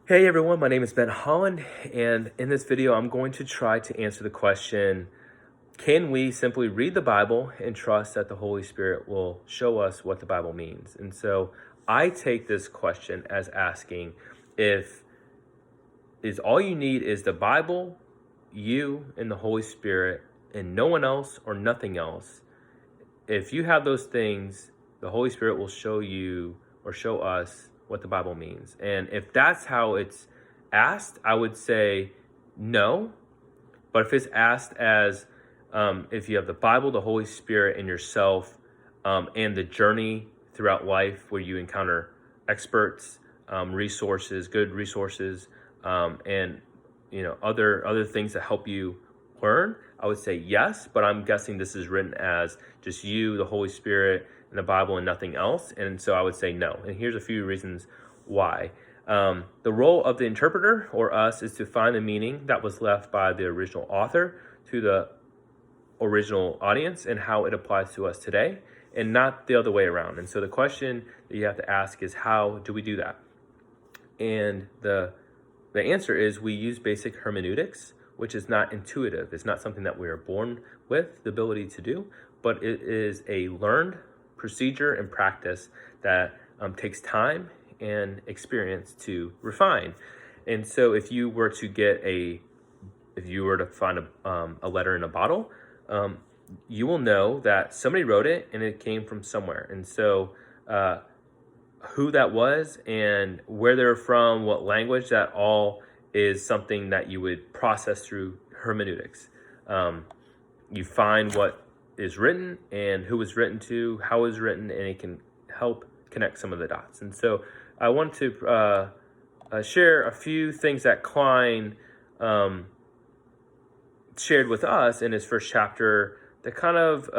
Hey everyone, my name is Ben Holland, and in this video, I'm going to try to answer the question, can we simply read the Bible and trust that the Holy Spirit will show us what the Bible means? And so I take this question as asking if is all you need is the Bible, you, and the Holy Spirit, and no one else or nothing else. If you have those things, the Holy Spirit will show you or show us what the Bible means. And if that's how it's asked, I would say no. But if it's asked as if you have the Bible, the Holy Spirit, and yourself, and the journey throughout life where you encounter experts, resources, good resources, and other things that help you learn, I would say yes. But I'm guessing this is written as just you, the Holy Spirit, and the Bible, and nothing else. And so I would say no. And here's a few reasons why. The role of the interpreter, or us, is to find the meaning that was left by the original author to the original audience and how it applies to us today, and not the other way around. And so the question that you have to ask is, how do we do that? And the answer is, we use basic hermeneutics, which is not intuitive. It's not something that we are born with the ability to do, but it is a learned procedure and practice that takes time and experience to refine. And so if you were to find a letter in a bottle, you will know that somebody wrote it and it came from somewhere. And so who that was and where they're from, what language, that all is something that you would process through hermeneutics. You find what is written and who was written to, how it was written, and it can help connect some of the dots. And so I want to share a few things that Klein shared with us in his first chapter that kind of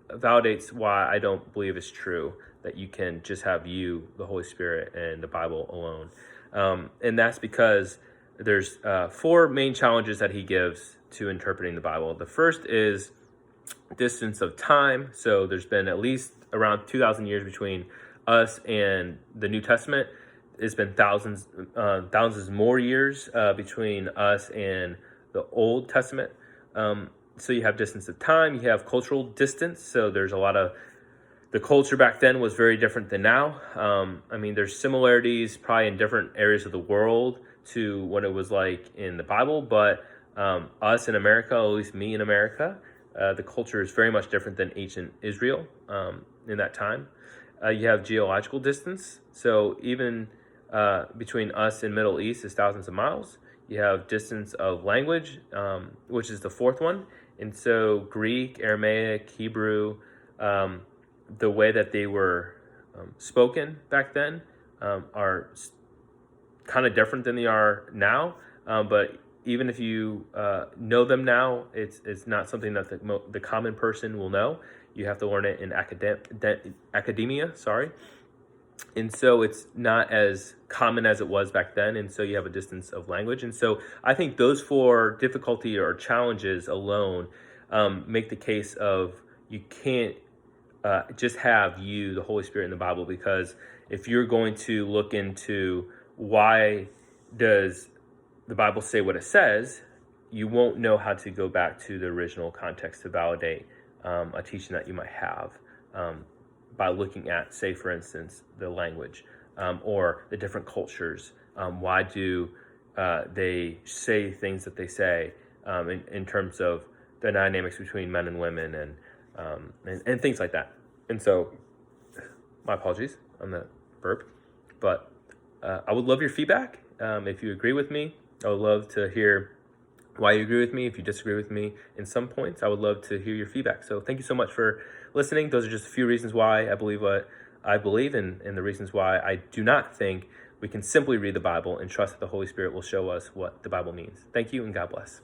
validates why I don't believe it's true that you can just have you, the Holy Spirit, and the Bible alone. And that's because there's 4 main challenges that he gives to interpreting the Bible. The first is distance of time. So there's been at least around 2,000 years between us and the New Testament. It's been thousands more years between us and the Old Testament. So you have distance of time, you have cultural distance. So there's a lot of, the culture back then was very different than now. There's similarities probably in different areas of the world to what it was like in the Bible, but us in America, at least me in America, the culture is very much different than ancient Israel in that time. You have geological distance. So even between us and Middle East is thousands of miles. You have distance of language, which is the 4th one. And so Greek, Aramaic, Hebrew, the way that they were spoken back then are kind of different than they are now. But even if you know them now, it's not something that the common person will know. You have to learn it in academia, And so it's not as common as it was back then. And so you have a distance of language. And so I think those 4 difficulty or challenges alone make the case of you can't just have you, the Holy Spirit, in the Bible, because if you're going to look into why does the Bible say what it says, you won't know how to go back to the original context to validate a teaching that you might have by looking at, say, for instance, the language or the different cultures. Why do they say things that they say in terms of the dynamics between men and women and things like that. And so, my apologies on the burp, but I would love your feedback. If you agree with me, I would love to hear why you agree with me. If you disagree with me in some points, I would love to hear your feedback. So thank you so much for listening. Those are just a few reasons why I believe what I believe, and the reasons why I do not think we can simply read the Bible and trust that the Holy Spirit will show us what the Bible means. Thank you, and God bless.